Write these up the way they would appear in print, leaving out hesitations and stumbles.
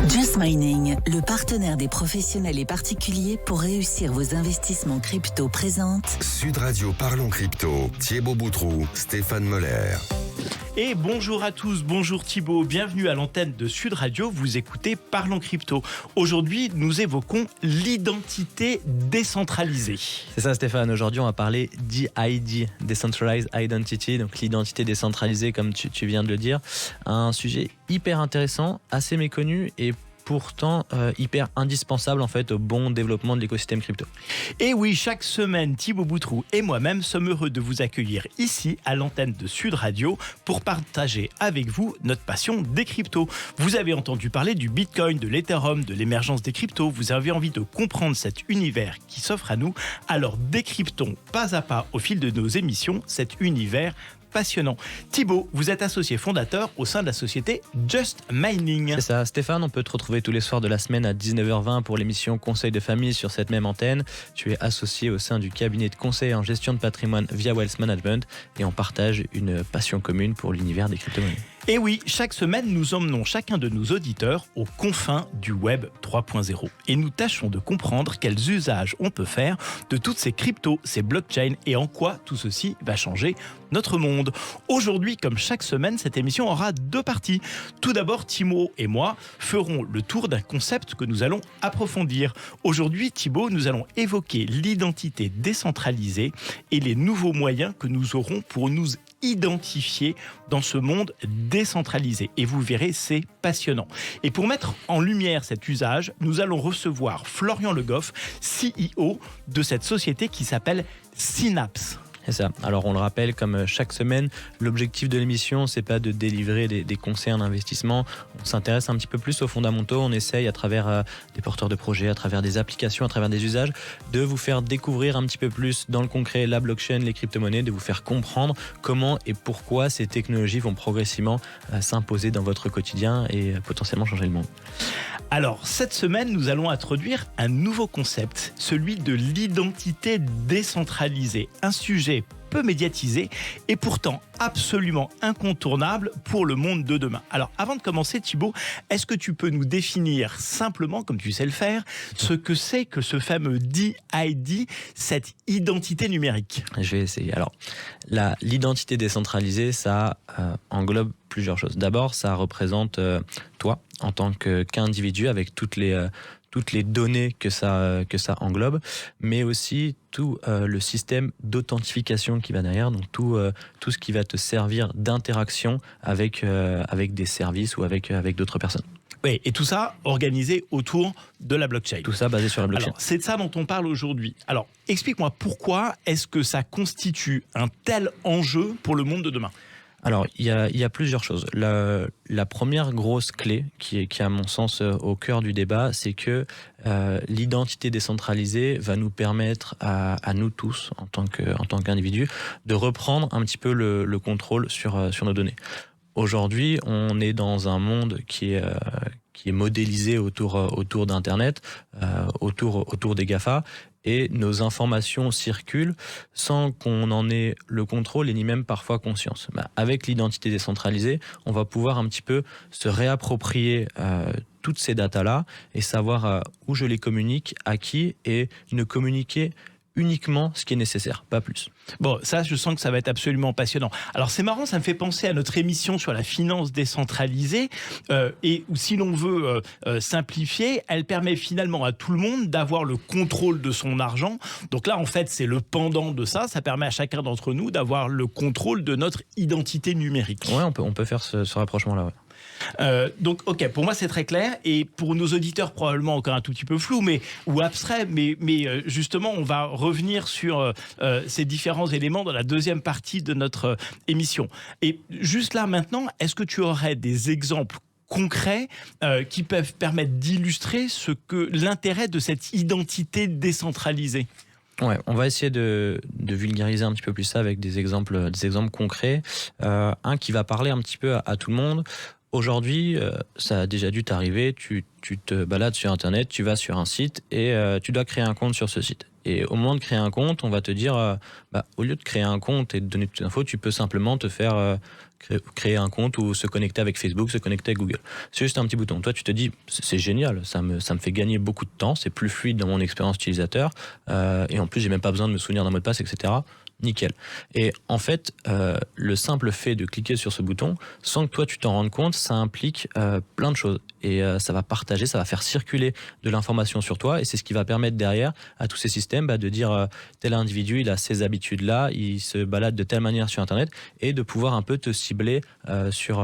Just Mining, le partenaire des professionnels et particuliers pour réussir vos investissements crypto présente Sud Radio Parlons Crypto, Thibaut Boutroux, Stéphane Moller. Et bonjour à tous, bonjour Thibaut, bienvenue à l'antenne de Sud Radio, vous écoutez Parlons Crypto. Aujourd'hui, nous évoquons l'identité décentralisée. C'est ça Stéphane, aujourd'hui on va parler DID, Decentralized Identity, donc l'identité décentralisée comme tu viens de le dire. Un sujet hyper intéressant, assez méconnu et pourtant hyper indispensable en fait au bon développement de l'écosystème crypto. Et oui, chaque semaine, Thibaut Boutroux et moi-même sommes heureux de vous accueillir ici à l'antenne de Sud Radio pour partager avec vous notre passion des cryptos. Vous avez entendu parler du Bitcoin, de l'Ethereum, de l'émergence des cryptos. Vous avez envie de comprendre cet univers qui s'offre à nous. Alors décryptons pas à pas au fil de nos émissions cet univers passionnant. Thibaut, vous êtes associé fondateur au sein de la société Just Mining. C'est ça, Stéphane, on peut te retrouver tous les soirs de la semaine à 19h20 pour l'émission Conseil de famille sur cette même antenne. Tu es associé au sein du cabinet de conseil en gestion de patrimoine via Wealth Management et on partage une passion commune pour l'univers des crypto-monnaies. Et oui, chaque semaine, nous emmenons chacun de nos auditeurs aux confins du Web 3.0 et nous tâchons de comprendre quels usages on peut faire de toutes ces cryptos, ces blockchains et en quoi tout ceci va changer notre monde. Aujourd'hui, comme chaque semaine, cette émission aura deux parties. Tout d'abord, Thibaut et moi ferons le tour d'un concept que nous allons approfondir. Aujourd'hui, Thibaut, nous allons évoquer l'identité décentralisée et les nouveaux moyens que nous aurons pour nous identifier dans ce monde décentralisé. Et vous verrez, c'est passionnant. Et pour mettre en lumière cet usage, nous allons recevoir Florian Le Goff, CEO de cette société qui s'appelle Synapse. C'est ça. Alors on le rappelle, comme chaque semaine, l'objectif de l'émission, c'est pas de délivrer des conseils en investissement. On s'intéresse un petit peu plus aux fondamentaux. On essaye à travers des porteurs de projets, à travers des applications, à travers des usages, de vous faire découvrir un petit peu plus dans le concret la blockchain, les crypto-monnaies, de vous faire comprendre comment et pourquoi ces technologies vont progressivement s'imposer dans votre quotidien et potentiellement changer le monde. Alors, cette semaine, nous allons introduire un nouveau concept, celui de l'identité décentralisée. Un sujet peu médiatisé et pourtant absolument incontournable pour le monde de demain. Alors, avant de commencer, Thibaut, est-ce que tu peux nous définir simplement, comme tu sais le faire, ce que c'est que ce fameux DID, cette identité numérique ? Je vais essayer. Alors, l'identité décentralisée, ça englobe plusieurs choses. D'abord, ça représente toi en tant qu'individu avec toutes les données que ça englobe, mais aussi tout le système d'authentification qui va derrière, donc tout ce qui va te servir d'interaction avec des services ou avec d'autres personnes. Oui, et tout ça organisé autour de la blockchain. Tout ça basé sur la blockchain. Alors, c'est de ça dont on parle aujourd'hui. Alors, explique-moi pourquoi est-ce que ça constitue un tel enjeu pour le monde de demain ? Alors, il y a plusieurs choses. La première grosse clé qui est à mon sens au cœur du débat, c'est que l'identité décentralisée va nous permettre à nous tous, en tant qu'individus, de reprendre un petit peu le contrôle sur nos données. Aujourd'hui, on est dans un monde qui est modélisé autour d'Internet, autour des GAFA, et nos informations circulent sans qu'on en ait le contrôle et ni même parfois conscience. Avec l'identité décentralisée, on va pouvoir un petit peu se réapproprier toutes ces datas-là et savoir où je les communique, à qui, et ne communiquer uniquement ce qui est nécessaire, pas plus. Bon, ça, je sens que ça va être absolument passionnant. Alors, c'est marrant, ça me fait penser à notre émission sur la finance décentralisée. Et si l'on veut simplifier, elle permet finalement à tout le monde d'avoir le contrôle de son argent. Donc là, en fait, c'est le pendant de ça. Ça permet à chacun d'entre nous d'avoir le contrôle de notre identité numérique. Ouais, on peut faire ce rapprochement-là, ouais. Donc, ok, pour moi c'est très clair et pour nos auditeurs probablement encore un tout petit peu flou ou abstrait, mais justement on va revenir sur ces différents éléments dans la deuxième partie de notre émission. Et juste là maintenant, est-ce que tu aurais des exemples concrets qui peuvent permettre d'illustrer l'intérêt de cette identité décentralisée ? Ouais, on va essayer de vulgariser un petit peu plus ça avec des exemples concrets. Un qui va parler un petit peu à tout le monde. Aujourd'hui, ça a déjà dû t'arriver, tu te balades sur Internet, tu vas sur un site et tu dois créer un compte sur ce site. Et au moment de créer un compte, on va te dire, au lieu de créer un compte et de donner toutes les infos, tu peux simplement te faire créer un compte ou se connecter avec Facebook, se connecter avec Google. C'est juste un petit bouton. Toi, tu te dis, c'est génial, ça me fait gagner beaucoup de temps, c'est plus fluide dans mon expérience utilisateur, et en plus, j'ai même pas besoin de me souvenir d'un mot de passe, etc. Nickel. Et en fait, le simple fait de cliquer sur ce bouton, sans que toi tu t'en rendes compte, ça implique plein de choses. Et ça va partager, ça va faire circuler de l'information sur toi. Et c'est ce qui va permettre derrière à tous ces systèmes de dire tel individu, il a ces habitudes-là, il se balade de telle manière sur Internet, et de pouvoir un peu te cibler sur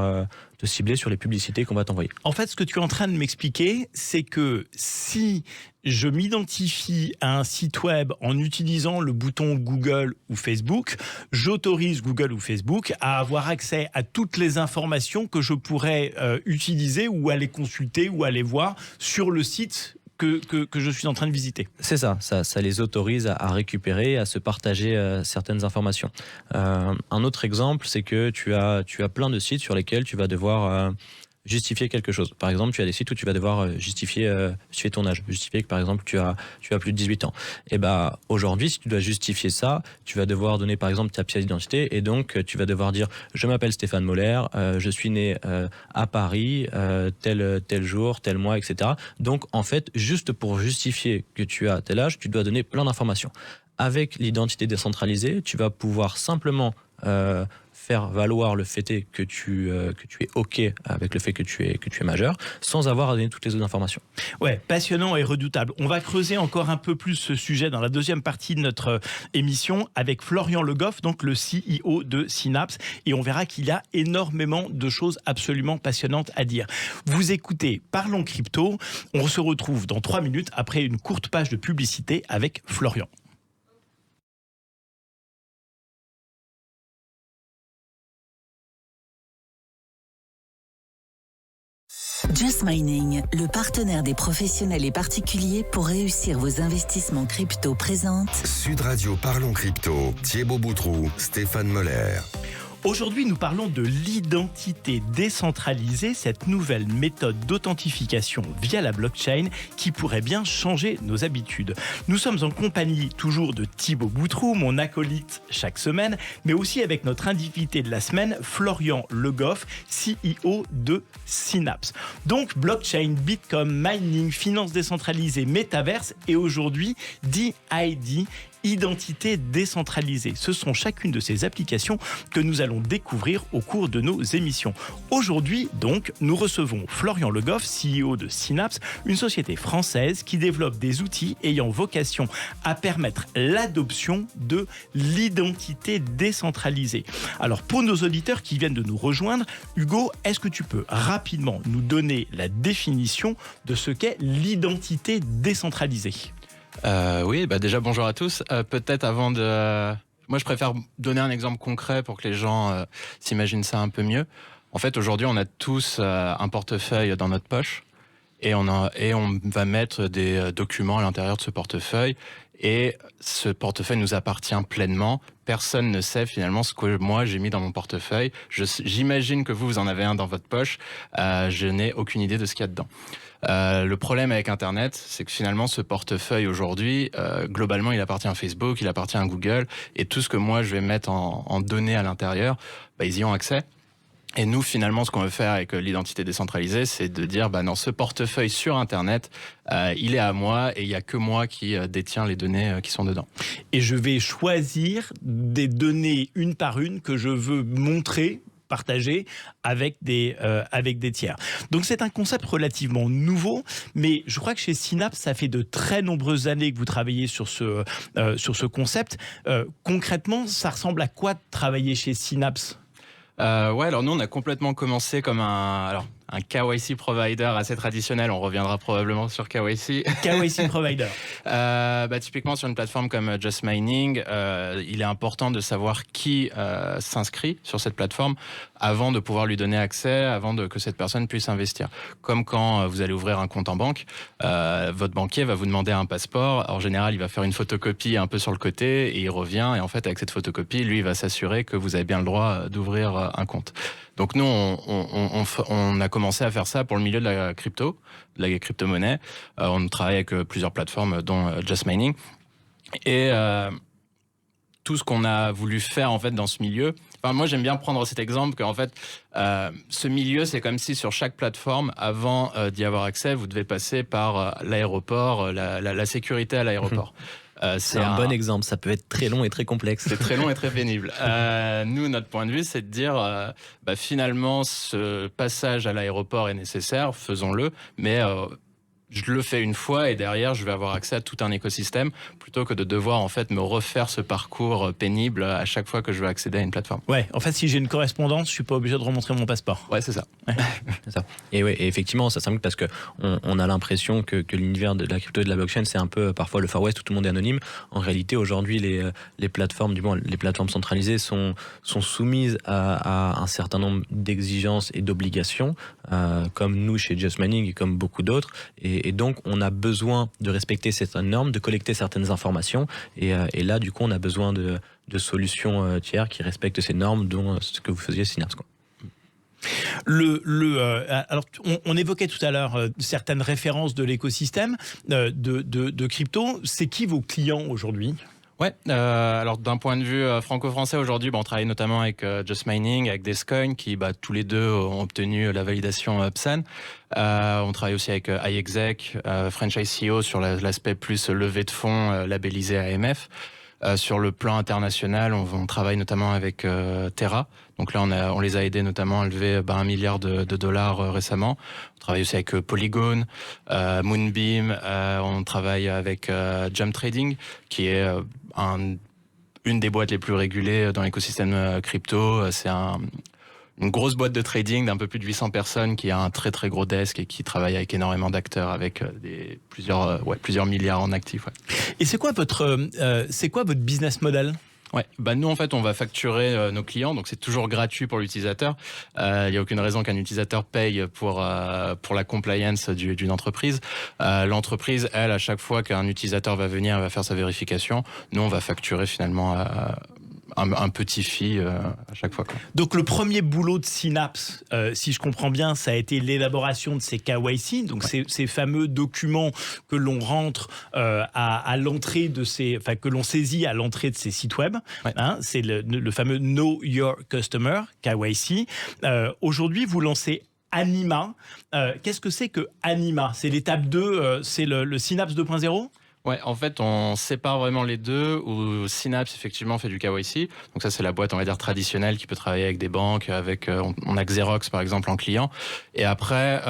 les publicités qu'on va t'envoyer. En fait, ce que tu es en train de m'expliquer, c'est que si je m'identifie à un site web en utilisant le bouton Google ou Facebook, j'autorise Google ou Facebook à avoir accès à toutes les informations que je pourrais utiliser ou aller consulter ou aller voir sur le site que je suis en train de visiter. C'est ça les autorise à récupérer, à se partager certaines informations. Un autre exemple, c'est que tu as plein de sites sur lesquels tu vas devoir justifier quelque chose. Par exemple, tu as des sites où tu vas devoir justifier ton âge, justifier que par exemple tu as plus de 18 ans. Et aujourd'hui, si tu dois justifier ça, tu vas devoir donner par exemple ta pièce d'identité, et donc tu vas devoir dire je m'appelle Stéphane Moller, je suis né à Paris, tel jour, tel mois, etc. Donc en fait, juste pour justifier que tu as tel âge, tu dois donner plein d'informations. Avec l'identité décentralisée, tu vas pouvoir simplement faire valoir le fait que tu es OK avec le fait que tu es majeur, sans avoir à donner toutes les autres informations. Ouais, passionnant et redoutable. On va creuser encore un peu plus ce sujet dans la deuxième partie de notre émission avec Florian Le Goff, donc le CEO de Synapse, et on verra qu'il y a énormément de choses absolument passionnantes à dire. Vous écoutez Parlons Crypto, on se retrouve dans 3 minutes après une courte page de publicité avec Florian. Just Mining, le partenaire des professionnels et particuliers pour réussir vos investissements crypto, présente Sud Radio Parlons Crypto, Thibaut Boutroux, Stéphane Moller. Aujourd'hui, nous parlons de l'identité décentralisée, cette nouvelle méthode d'authentification via la blockchain qui pourrait bien changer nos habitudes. Nous sommes en compagnie toujours de Thibaut Boutroux, mon acolyte chaque semaine, mais aussi avec notre invité de la semaine, Florian Le Goff, CEO de Synapse. Donc, blockchain, Bitcoin, mining, finance décentralisée, métaverse et aujourd'hui, DID, identité décentralisée. Ce sont chacune de ces applications que nous allons découvrir au cours de nos émissions. Aujourd'hui, donc, nous recevons Florian Le Goff, CEO de Synapse, une société française qui développe des outils ayant vocation à permettre l'adoption de l'identité décentralisée. Alors, pour nos auditeurs qui viennent de nous rejoindre, Hugo, est-ce que tu peux rapidement nous donner la définition de ce qu'est l'identité décentralisée ? Oui, déjà bonjour à tous. Peut-être avant de... Moi, je préfère donner un exemple concret pour que les gens s'imaginent ça un peu mieux. En fait, aujourd'hui, on a tous un portefeuille dans notre poche et on va mettre des documents à l'intérieur de ce portefeuille. Et ce portefeuille nous appartient pleinement. Personne ne sait finalement ce que moi j'ai mis dans mon portefeuille. J'imagine que vous en avez un dans votre poche. Je n'ai aucune idée de ce qu'il y a dedans. Le problème avec Internet, c'est que finalement ce portefeuille aujourd'hui, globalement, il appartient à Facebook, il appartient à Google, et tout ce que moi je vais mettre en données à l'intérieur, ils y ont accès. Et nous, finalement, ce qu'on veut faire avec l'identité décentralisée, c'est de dire, non, ce portefeuille sur Internet, il est à moi et il n'y a que moi qui détient les données qui sont dedans. Et je vais choisir des données une par une que je veux montrer, partager avec des tiers. Donc c'est un concept relativement nouveau, mais je crois que chez Synapse, ça fait de très nombreuses années que vous travaillez sur ce concept. Concrètement, ça ressemble à quoi de travailler chez Synapse ? Alors nous on a complètement commencé comme un KYC provider assez traditionnel. On reviendra probablement sur KYC. KYC provider. Typiquement sur une plateforme comme Just Mining, il est important de savoir qui s'inscrit sur cette plateforme avant de pouvoir lui donner accès, que cette personne puisse investir. Comme quand vous allez ouvrir un compte en banque, votre banquier va vous demander un passeport. En général, il va faire une photocopie un peu sur le côté et il revient. Et en fait, avec cette photocopie, lui, il va s'assurer que vous avez bien le droit d'ouvrir un compte. Donc nous, on a commencé à faire ça pour le milieu de la crypto-monnaie. On travaille avec plusieurs plateformes, dont Just Mining. Et tout ce qu'on a voulu faire en fait dans ce milieu. Enfin, moi, j'aime bien prendre cet exemple qu'en fait, ce milieu, c'est comme si sur chaque plateforme, avant d'y avoir accès, vous devez passer par l'aéroport, la sécurité à l'aéroport. C'est un bon exemple, ça peut être très long et très complexe. C'est très long et très pénible. Nous, notre point de vue, c'est de dire, finalement, ce passage à l'aéroport est nécessaire, faisons-le, mais je le fais une fois et derrière, je vais avoir accès à tout un écosystème plutôt que de devoir en fait me refaire ce parcours pénible à chaque fois que je veux accéder à une plateforme. Ouais, en fait, si j'ai une correspondance, je suis pas obligé de remontrer mon passeport. Ouais, c'est ça. Ouais. C'est ça. Et ouais, et effectivement, ça s'implique parce que on a l'impression que l'univers de la crypto et de la blockchain, c'est un peu parfois le Far West où tout le monde est anonyme. En réalité, aujourd'hui, les plateformes, du moins les plateformes centralisées, sont soumises à un certain nombre d'exigences et d'obligations, comme nous chez Just Mining et comme beaucoup d'autres. Et donc, on a besoin de respecter certaines normes, de collecter certaines informations. Et là, du coup, on a besoin de solutions tiers qui respectent ces normes, dont ce que vous faisiez, Synapse, quoi. Alors, on évoquait tout à l'heure certaines références de l'écosystème de crypto. C'est qui vos clients aujourd'hui ? Ouais, alors d'un point de vue franco-français aujourd'hui, on travaille notamment avec Just Mining, avec Descoin, qui tous les deux ont obtenu la validation PSAN. On travaille aussi avec iExec, French ICO sur l'aspect plus levée de fonds labellisé AMF. Sur le plan international, on travaille notamment avec Terra. Donc là, on les a aidés notamment à lever $1 milliard récemment. On travaille aussi avec Polygon, Moonbeam. On travaille avec Jump Trading, qui est une des boîtes les plus régulées dans l'écosystème crypto. C'est une grosse boîte de trading d'un peu plus de 800 personnes qui a un très très gros desk et qui travaille avec énormément d'acteurs, avec plusieurs milliards en actifs. Ouais. Et c'est quoi votre business model ? Ouais, nous en fait on va facturer nos clients, donc c'est toujours gratuit pour l'utilisateur. Il n'y a aucune raison qu'un utilisateur paye pour la compliance d'une entreprise. L'entreprise, elle, à chaque fois qu'un utilisateur va venir, elle va faire sa vérification. Nous on va facturer finalement un petit fee à chaque fois, quoi. Donc le premier boulot de Synapse, si je comprends bien, ça a été l'élaboration de ces KYC, donc ces fameux documents que l'on rentre à l'entrée de que l'on saisit à l'entrée de ces sites web. Ouais. Hein, c'est le fameux Know Your Customer, KYC. Aujourd'hui, vous lancez Anima. Qu'est-ce que c'est que Anima ? C'est l'étape 2, c'est le Synapse 2.0 ? Ouais, en fait, on sépare vraiment les deux, où Synapse, effectivement, fait du KYC. Donc ça, c'est la boîte, on va dire, traditionnelle qui peut travailler avec des banques, on a Xerox, par exemple, en client. Et après,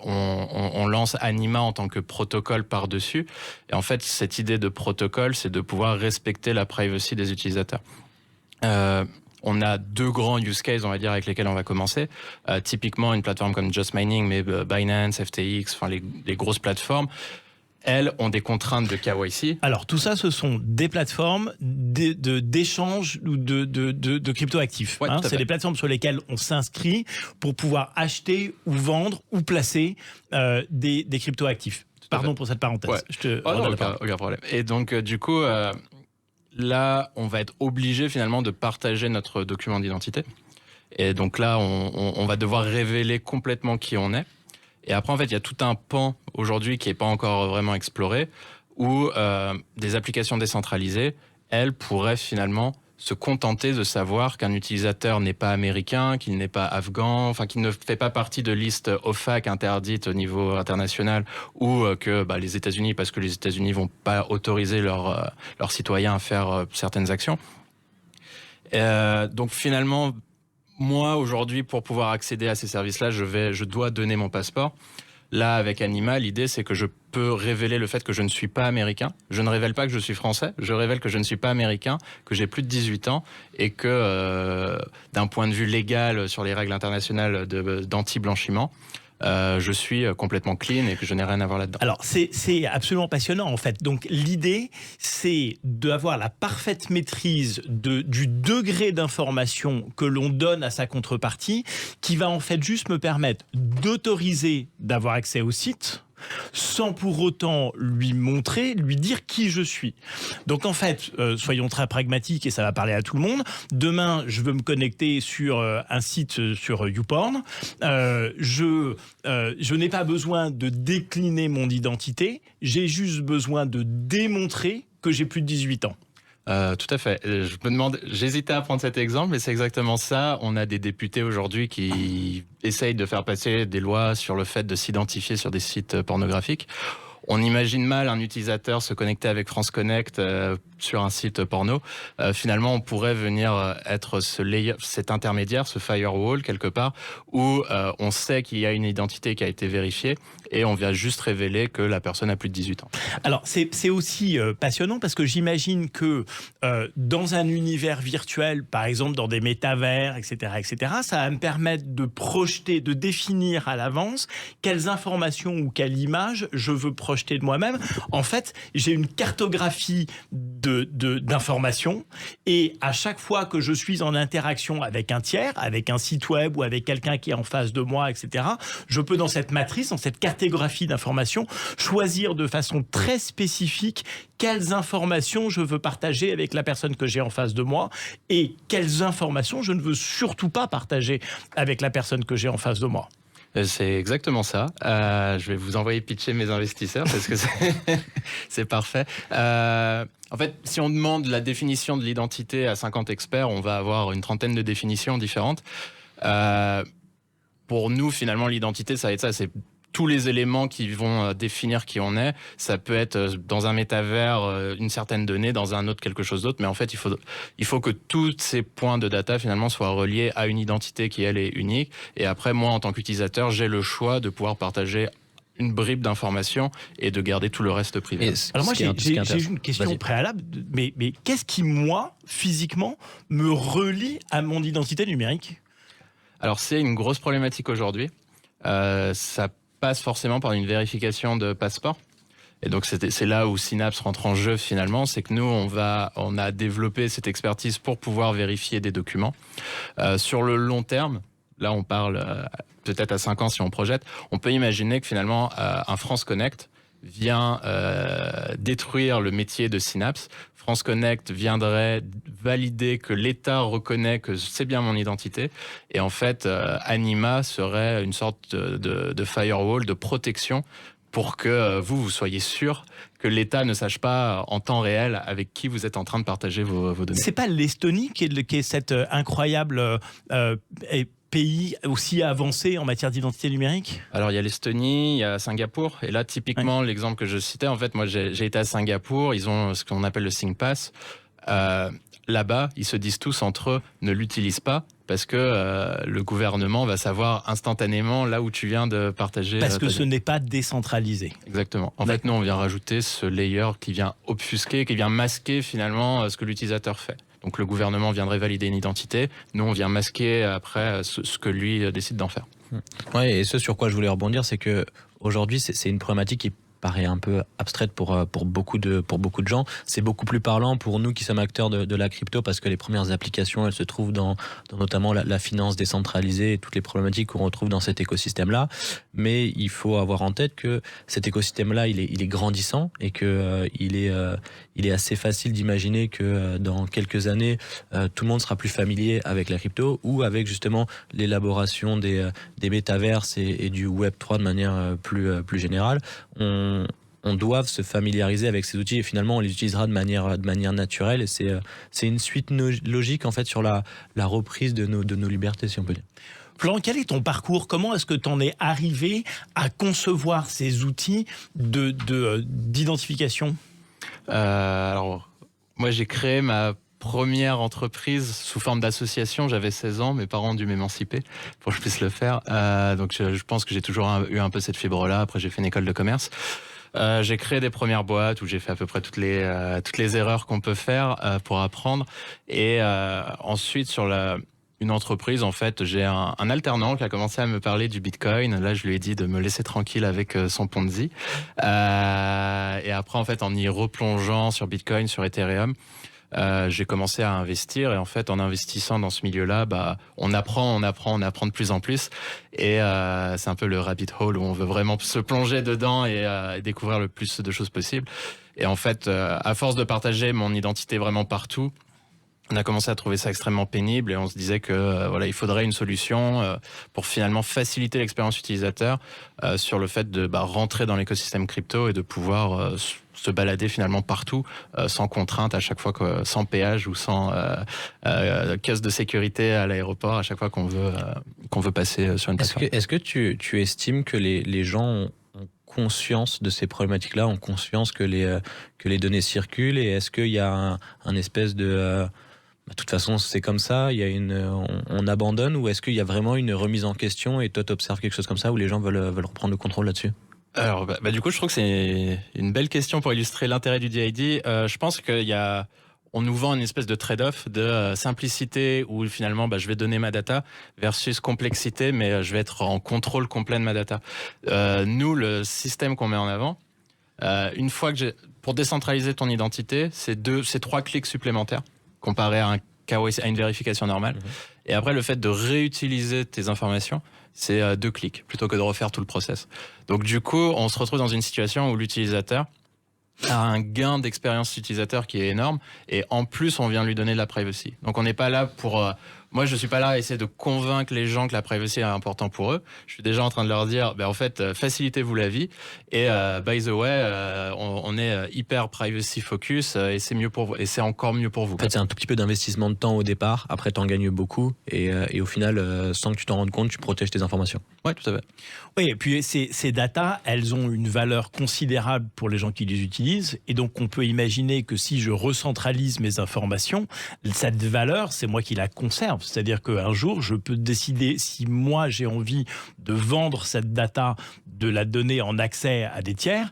on lance Anima en tant que protocole par-dessus. Et en fait, cette idée de protocole, c'est de pouvoir respecter la privacy des utilisateurs. On a deux grands use cases, on va dire, avec lesquels on va commencer. Typiquement, une plateforme comme Just Mining, mais Binance, FTX, enfin les grosses plateformes, elles ont des contraintes de KYC. Alors, tout ça, ce sont des plateformes d'échange ou de crypto-actifs. Ouais, hein, c'est des plateformes sur lesquelles on s'inscrit pour pouvoir acheter ou vendre ou placer des crypto-actifs. Pardon pour cette parenthèse. Ouais. Aucun problème. Et donc, du coup, là, on va être obligé finalement de partager notre document d'identité. Et donc là, on va devoir révéler complètement qui on est. Et après, en fait, il y a tout un pan aujourd'hui qui n'est pas encore vraiment exploré, où des applications décentralisées, elles pourraient finalement se contenter de savoir qu'un utilisateur n'est pas américain, qu'il n'est pas afghan, enfin qu'il ne fait pas partie de listes OFAC interdites au niveau international, ou que les États-Unis, parce que les États-Unis vont pas autoriser leurs citoyens à faire certaines actions. Donc finalement, moi, aujourd'hui, pour pouvoir accéder à ces services-là, je dois donner mon passeport. Là, avec Anima, l'idée, c'est que je peux révéler le fait que je ne suis pas américain. Je ne révèle pas que je suis français. Je révèle que je ne suis pas américain, que j'ai plus de 18 ans et que, d'un point de vue légal, sur les règles internationales d'anti-blanchiment, je suis complètement clean et que je n'ai rien à voir là-dedans. Alors, c'est absolument passionnant, en fait. Donc, l'idée, c'est d'avoir la parfaite maîtrise du degré d'information que l'on donne à sa contrepartie, qui va en fait juste me permettre d'autoriser d'avoir accès au site, sans pour autant lui dire qui je suis. Donc en fait, soyons très pragmatiques et ça va parler à tout le monde. Demain, je veux me connecter sur un site sur YouPorn. Je n'ai pas besoin de décliner mon identité, j'ai juste besoin de démontrer que j'ai plus de 18 ans. Tout à fait. J'hésitais à prendre cet exemple, mais c'est exactement ça. On a des députés aujourd'hui qui essayent de faire passer des lois sur le fait de s'identifier sur des sites pornographiques. On imagine mal un utilisateur se connecter avec France Connect sur un site porno. Finalement, on pourrait venir être cet intermédiaire, ce firewall quelque part, où on sait qu'il y a une identité qui a été vérifiée et on vient juste révéler que la personne a plus de 18 ans. Alors, c'est aussi passionnant parce que j'imagine que dans un univers virtuel, par exemple dans des métavers, etc., ça va me permettre de projeter, de définir à l'avance quelles informations ou quelle image je veux projeter de moi-même. En fait, j'ai une cartographie d'informations et à chaque fois que je suis en interaction avec un tiers, avec un site web ou avec quelqu'un qui est en face de moi, etc., je peux dans cette matrice, dans cette cartographie d'informations, choisir de façon très spécifique quelles informations je veux partager avec la personne que j'ai en face de moi et quelles informations je ne veux surtout pas partager avec la personne que j'ai en face de moi. C'est exactement ça. Je vais vous envoyer pitcher mes investisseurs parce que c'est parfait. En fait, si on demande la définition de l'identité à 50 experts, on va avoir une trentaine de définitions différentes. Pour nous, finalement, l'identité, ça va être ça. C'est tous les éléments qui vont définir qui on est. Ça peut être dans un métavers une certaine donnée, dans un autre quelque chose d'autre. Mais en fait, il faut que tous ces points de data finalement soient reliés à une identité qui, elle, est unique. Et après, moi, en tant qu'utilisateur, j'ai le choix de pouvoir partager une bribe d'informations et de garder tout le reste privé. Alors moi, j'ai une question préalable. Mais qu'est-ce qui, moi, physiquement, me relie à mon identité numérique ? Alors, c'est une grosse problématique aujourd'hui. Ça passe forcément par une vérification de passeport. Et donc c'est là où Synapse rentre en jeu finalement, c'est que nous on a développé cette expertise pour pouvoir vérifier des documents. Sur le long terme, là on parle peut-être à 5 ans si on projette, on peut imaginer que finalement un France Connect vient détruire le métier de Synapse. France Connect viendrait valider que l'État reconnaît que c'est bien mon identité. Et en fait, Anima serait une sorte de firewall, de protection pour que vous soyez sûr que l'État ne sache pas en temps réel avec qui vous êtes en train de partager vos données. C'est pas l'Estonie qui est cette incroyable pays aussi avancé en matière d'identité numérique ? Alors, il y a l'Estonie, il y a Singapour. Et là, typiquement, l'exemple que je citais, en fait, moi, j'ai été à Singapour. Ils ont ce qu'on appelle le SingPass. Là-bas, ils se disent tous entre eux, ne l'utilise pas parce que le gouvernement va savoir instantanément là où tu viens de partager. Parce que ce n'est pas décentralisé. Exactement. En fait, nous, on vient rajouter ce layer qui vient obfusquer, qui vient masquer finalement ce que l'utilisateur fait. Donc le gouvernement viendrait valider une identité, nous on vient masquer après ce que lui décide d'en faire. Ouais, et ce sur quoi je voulais rebondir, c'est que aujourd'hui c'est une problématique qui paraît un peu abstraite pour beaucoup de gens. C'est beaucoup plus parlant pour nous qui sommes acteurs de la crypto parce que les premières applications, elles se trouvent dans notamment la finance décentralisée et toutes les problématiques qu'on retrouve dans cet écosystème-là. Mais il faut avoir en tête que cet écosystème-là, il est grandissant et que il est assez facile d'imaginer que dans quelques années, tout le monde sera plus familier avec la crypto ou avec justement l'élaboration des métaverses et du Web3 de manière plus générale. On doit se familiariser avec ces outils et finalement on les utilisera de manière naturelle et c'est une suite logique en fait sur la reprise de nos libertés, si on peut dire. Florent, quel est ton parcours ? Comment est-ce que tu en es arrivé à concevoir ces outils d'identification ? Alors, moi j'ai créé ma première entreprise sous forme d'association. J'avais 16 ans, mes parents ont dû m'émanciper pour que je puisse le faire. Donc je pense que j'ai toujours eu un peu cette fibre-là. Après, j'ai fait une école de commerce. J'ai créé des premières boîtes où j'ai fait à peu près toutes les erreurs qu'on peut faire pour apprendre. Et ensuite, sur une entreprise, en fait, j'ai un alternant qui a commencé à me parler du Bitcoin. Là, je lui ai dit de me laisser tranquille avec son Ponzi. Et après, en fait, en y replongeant sur Bitcoin, sur Ethereum, j'ai commencé à investir et en fait en investissant dans ce milieu-là, on apprend de plus en plus et c'est un peu le rabbit hole où on veut vraiment se plonger dedans et découvrir le plus de choses possible. Et en fait, à force de partager mon identité vraiment partout, on a commencé à trouver ça extrêmement pénible et on se disait que il faudrait une solution pour finalement faciliter l'expérience utilisateur sur le fait de rentrer dans l'écosystème crypto et de pouvoir se balader finalement partout sans contrainte à chaque fois, sans péage ou sans caisse de sécurité à l'aéroport à chaque fois qu'on veut passer sur une plateforme. Est-ce que tu estimes que les gens ont conscience de ces problématiques-là, ont conscience que les données circulent et est-ce qu'il y a un espèce de... de toute façon, c'est comme ça, on abandonne ou est-ce qu'il y a vraiment une remise en question et toi, tu observes quelque chose comme ça où les gens veulent reprendre le contrôle là-dessus? Alors, du coup, je trouve que c'est une belle question pour illustrer l'intérêt du DID. Je pense on nous vend une espèce de trade-off de simplicité où finalement, je vais donner ma data versus complexité, mais je vais être en contrôle complet de ma data. Nous, le système qu'on met en avant, une fois que pour décentraliser ton identité, c'est 3 clics supplémentaires comparé à à une vérification normale. Et après, le fait de réutiliser tes informations, c'est 2 clics plutôt que de refaire tout le process. Donc du coup, on se retrouve dans une situation où l'utilisateur a un gain d'expérience utilisateur qui est énorme et en plus, on vient lui donner de la privacy. Donc on n'est pas là pour... moi, je suis pas là à essayer de convaincre les gens que la privacy est important pour eux. Je suis déjà en train de leur dire, en fait, facilitez-vous la vie. Et by the way, on est hyper privacy focus et c'est mieux pour vous. Et c'est encore mieux pour vous. En fait, c'est un tout petit peu d'investissement de temps au départ. Après, t'en gagnes beaucoup et au final, sans que tu t'en rendes compte, tu protèges tes informations. Ouais, tout à fait. Oui, et puis ces datas, elles ont une valeur considérable pour les gens qui les utilisent. Et donc, on peut imaginer que si je recentralise mes informations, cette valeur, c'est moi qui la conserve. C'est-à-dire qu'un jour, je peux décider si moi j'ai envie de vendre cette data, de la donner en accès à des tiers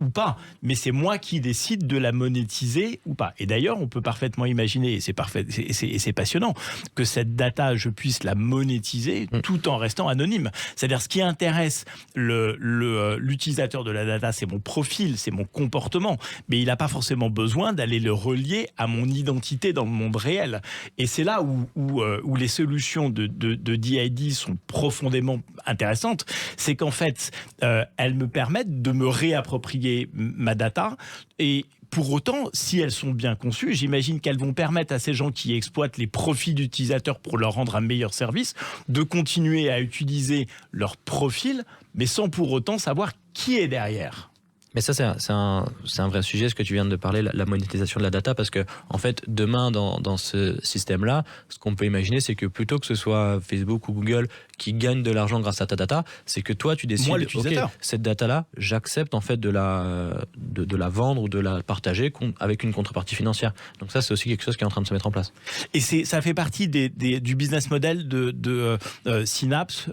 ou pas. Mais c'est moi qui décide de la monétiser ou pas. Et d'ailleurs, on peut parfaitement imaginer, et c'est parfait, et c'est passionnant, que cette data, je puisse la monétiser tout en restant anonyme. C'est-à-dire, ce qui intéresse l'utilisateur de la data, c'est mon profil, c'est mon comportement. Mais il n'a pas forcément besoin d'aller le relier à mon identité dans le monde réel. Et c'est là où les solutions de DID sont profondément intéressantes. C'est qu'en fait, elles me permettent de me réapproprier ma data et pour autant, si elles sont bien conçues, j'imagine qu'elles vont permettre à ces gens qui exploitent les profils d'utilisateurs pour leur rendre un meilleur service de continuer à utiliser leur profil, mais sans pour autant savoir qui est derrière. Mais ça, c'est un vrai sujet, ce que tu viens de parler, la monétisation de la data, parce que en fait, demain, dans ce système-là, ce qu'on peut imaginer, c'est que plutôt que ce soit Facebook ou Google qui gagnent de l'argent grâce à ta data, c'est que toi, tu décides, ok, cette data-là, j'accepte en fait de la vendre ou de la partager avec une contrepartie financière. Donc ça, c'est aussi quelque chose qui est en train de se mettre en place. Et ça fait partie du business model de Synapse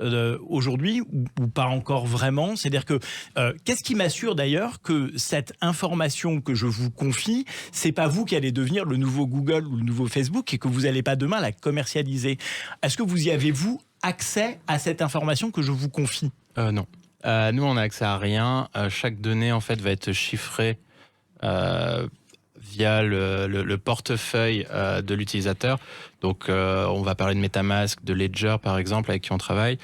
aujourd'hui, ou pas encore vraiment. C'est-à-dire que, qu'est-ce qui m'assure d'ailleurs que cette information que je vous confie, c'est pas vous qui allez devenir le nouveau Google ou le nouveau Facebook et que vous n'allez pas demain la commercialiser. Est-ce que vous y avez-vous accès à cette information que je vous confie? Non. Nous, on n'a accès à rien. Chaque donnée, en fait, va être chiffrée via le portefeuille de l'utilisateur. Donc, on va parler de MetaMask, de Ledger, par exemple, avec qui on travaille.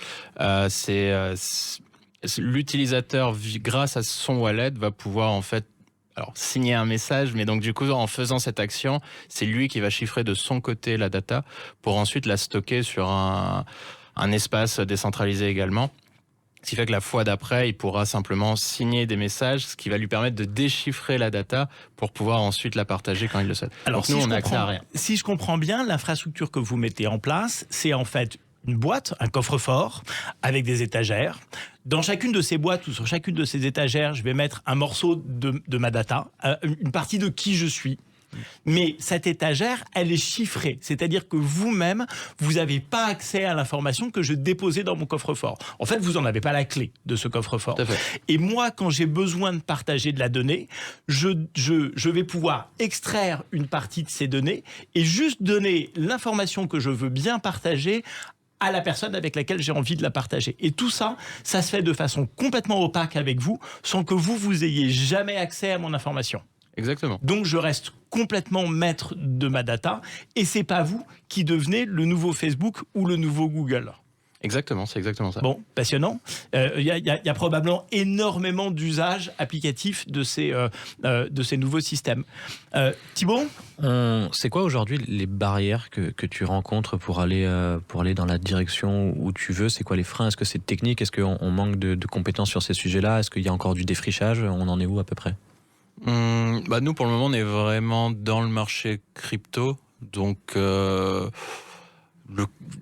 L'utilisateur, grâce à son wallet, va pouvoir en fait signer un message, mais donc du coup, en faisant cette action, c'est lui qui va chiffrer de son côté la data pour ensuite la stocker sur un espace décentralisé également. Ce qui fait que la fois d'après, il pourra simplement signer des messages, ce qui va lui permettre de déchiffrer la data pour pouvoir ensuite la partager quand il le souhaite. Alors, donc nous, on n'a accès à rien. Si je comprends bien, l'infrastructure que vous mettez en place, c'est en fait une boîte, un coffre-fort, avec des étagères. Dans chacune de ces boîtes ou sur chacune de ces étagères, je vais mettre un morceau de ma data, une partie de qui je suis. Mais cette étagère, elle est chiffrée. C'est-à-dire que vous-même, vous n'avez pas accès à l'information que je déposais dans mon coffre-fort. En fait, vous n'en avez pas la clé de ce coffre-fort. Et moi, quand j'ai besoin de partager de la donnée, je vais pouvoir extraire une partie de ces données et juste donner l'information que je veux bien partager à la personne avec laquelle j'ai envie de la partager. Et tout ça, ça se fait de façon complètement opaque avec vous, sans que vous ayez jamais accès à mon information. Exactement. Donc je reste complètement maître de ma data et c'est pas vous qui devenez le nouveau Facebook ou le nouveau Google. Exactement, c'est exactement ça. Bon, passionnant. Il y a probablement énormément d'usages applicatifs de ces nouveaux systèmes. Thibaut ? C'est quoi aujourd'hui les barrières que tu rencontres pour aller dans la direction où tu veux ? C'est quoi les freins ? Est-ce que c'est technique ? Est-ce qu'on manque de compétences sur ces sujets-là ? Est-ce qu'il y a encore du défrichage ? On en est où à peu près ? Nous, pour le moment, on est vraiment dans le marché crypto. Donc,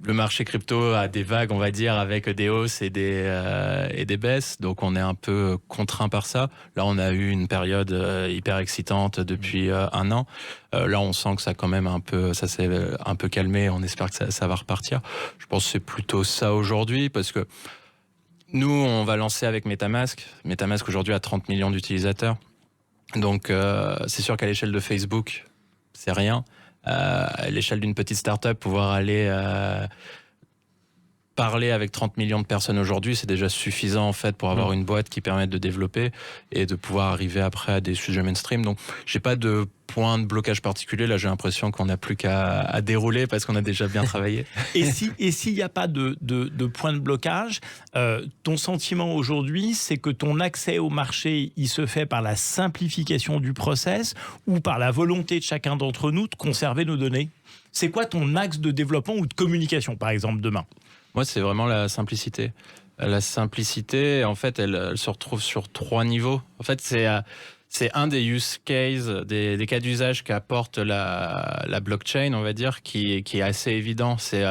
le marché crypto a des vagues, on va dire, avec des hausses et des baisses. Donc, on est un peu contraint par ça. Là, on a eu une période hyper excitante depuis un an. Là, on sent que ça, quand même, ça s'est un peu calmé. On espère que ça va repartir. Je pense que c'est plutôt ça aujourd'hui parce que nous, on va lancer avec MetaMask. MetaMask, aujourd'hui, a 30 millions d'utilisateurs. Donc, c'est sûr qu'à l'échelle de Facebook, c'est rien. À l'échelle d'une petite start-up, pouvoir aller parler avec 30 millions de personnes aujourd'hui, c'est déjà suffisant en fait pour avoir une boîte qui permette de développer et de pouvoir arriver après à des sujets mainstream. Donc, j'ai pas de point de blocage particulier. Là, j'ai l'impression qu'on n'a plus qu'à dérouler parce qu'on a déjà bien travaillé. Et s'il n'y a pas de point de blocage, ton sentiment aujourd'hui, c'est que ton accès au marché, il se fait par la simplification du process ou par la volonté de chacun d'entre nous de conserver nos données ? C'est quoi ton axe de développement ou de communication, par exemple, demain ? Moi, c'est vraiment la simplicité. La simplicité, en fait, elle se retrouve sur 3 niveaux. En fait, c'est un des use cases, des cas d'usage qu'apporte la blockchain, on va dire, qui est assez évident. C'est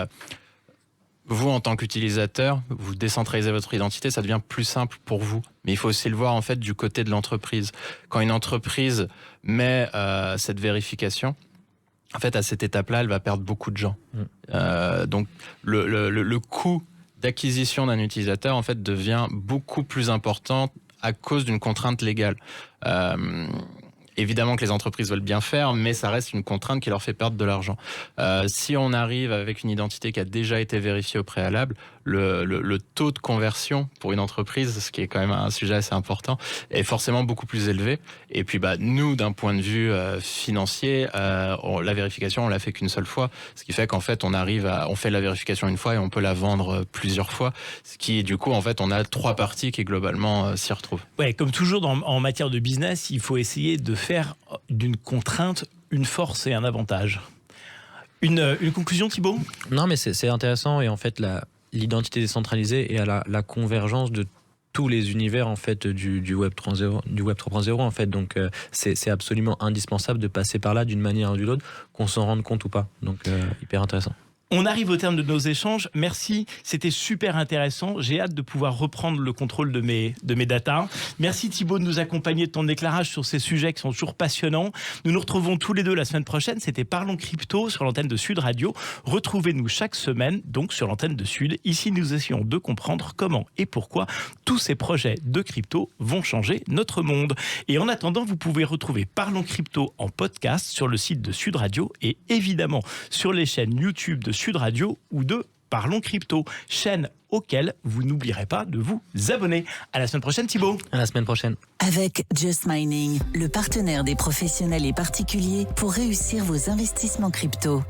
vous, en tant qu'utilisateur, vous décentralisez votre identité, ça devient plus simple pour vous. Mais il faut aussi le voir, en fait, du côté de l'entreprise. Quand une entreprise met cette vérification, en fait, à cette étape-là, elle va perdre beaucoup de gens. Donc, le coût d'acquisition d'un utilisateur, en fait, devient beaucoup plus important à cause d'une contrainte légale. Évidemment que les entreprises veulent bien faire, mais ça reste une contrainte qui leur fait perdre de l'argent. Si on arrive avec une identité qui a déjà été vérifiée au préalable, le taux de conversion pour une entreprise, ce qui est quand même un sujet assez important, est forcément beaucoup plus élevé. Et puis, nous, d'un point de vue financier, la vérification, on l'a fait qu'une seule fois, ce qui fait qu'en fait, on fait la vérification une fois et on peut la vendre plusieurs fois, ce qui, du coup, en fait, on a 3 parties qui globalement s'y retrouvent. Ouais, comme toujours en matière de business, il faut essayer de faire d'une contrainte une force et un avantage. Une conclusion, Thibaut ? Non, mais c'est intéressant et en fait, l'identité décentralisée et à la convergence de tous les univers en fait du Web 3.0 en fait. Donc c'est absolument indispensable de passer par là d'une manière ou d'une autre, qu'on s'en rende compte ou pas. Donc hyper intéressant. On arrive au terme de nos échanges. Merci, c'était super intéressant. J'ai hâte de pouvoir reprendre le contrôle de mes datas. Merci Thibaut de nous accompagner de ton éclairage sur ces sujets qui sont toujours passionnants. Nous nous retrouvons tous les deux la semaine prochaine. C'était Parlons Crypto sur l'antenne de Sud Radio. Retrouvez-nous chaque semaine, donc sur l'antenne de Sud. Ici, nous essayons de comprendre comment et pourquoi tous ces projets de crypto vont changer notre monde. Et en attendant, vous pouvez retrouver Parlons Crypto en podcast sur le site de Sud Radio et évidemment sur les chaînes YouTube de Sud Radio ou de Parlons Crypto, chaîne auquel vous n'oublierez pas de vous abonner. À la semaine prochaine, Thibaut. À la semaine prochaine. Avec Just Mining, le partenaire des professionnels et particuliers pour réussir vos investissements crypto.